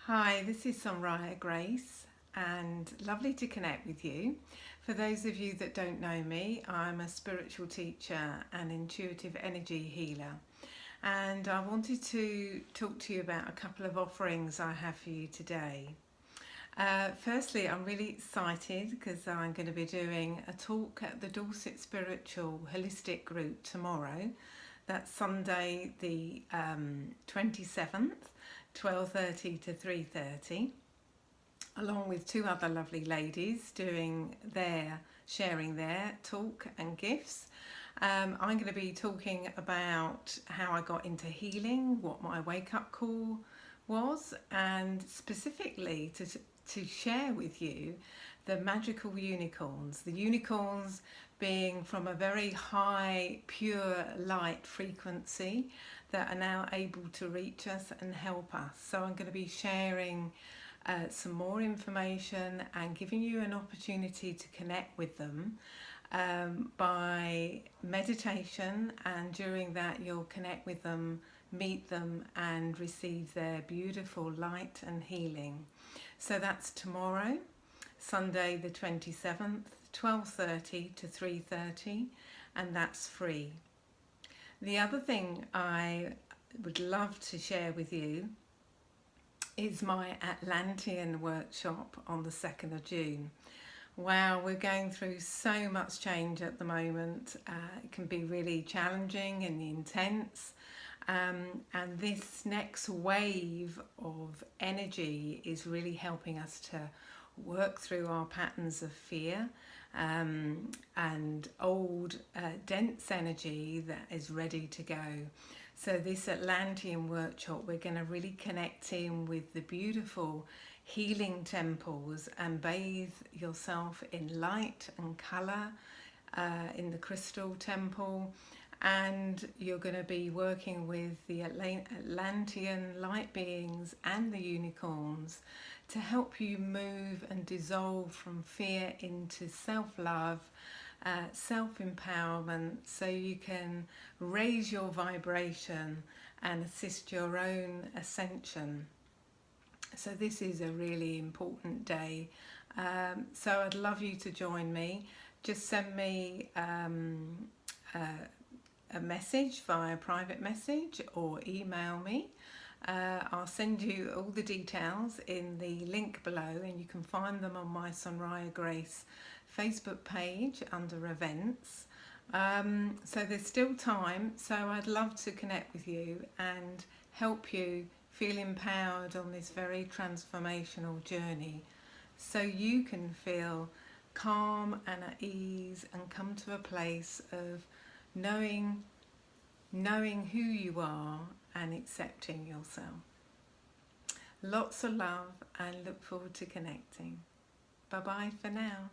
Hi, this is Sonraya Grace, and lovely to connect with you. For those of you that don't know me, I'm a spiritual teacher and intuitive energy healer, and I wanted to talk to you about a couple of offerings I have for you today. Firstly, I'm really excited because I'm going to be doing a talk at the Dorset Spiritual Holistic Group tomorrow. That's Sunday the 27th, 12:30 to 3:30, along with two other lovely ladies sharing their talk and gifts. I'm going to be talking about how I got into healing, what my wake-up call was, and specifically to share with you the magical unicorns. The unicorns being from a very high, pure light frequency that are now able to reach us and help us. So I'm going to be sharing some more information and giving you an opportunity to connect with them by meditation, and during that you'll connect with them, meet them and receive their beautiful light and healing. So that's tomorrow, Sunday the 27th, 12:30 to 3:30, and that's free. The other thing I would love to share with you is my Atlantean workshop on the 2nd of June. Wow, we're going through so much change at the moment. It can be really challenging and intense. And this next wave of energy is really helping us to work through our patterns of fear and old dense energy that is ready to go. So this Atlantean workshop, we're going to really connect in with the beautiful healing temples and bathe yourself in light and colour in the crystal temple. And you're going to be working with the Atlantean light beings and the unicorns to help you move and dissolve from fear into self-love, self-empowerment, so you can raise your vibration and assist your own ascension. So this is a really important day. So I'd love you to join me. Just send me a message via private message or email me. I'll send you all the details in the link below, and you can find them on my Sonraya Grace Facebook page under events. So there's still time, so I'd love to connect with you and help you feel empowered on this very transformational journey, so you can feel calm and at ease and come to a place of knowing who you are and accepting yourself. Lots of love and look forward to connecting. Bye bye for now.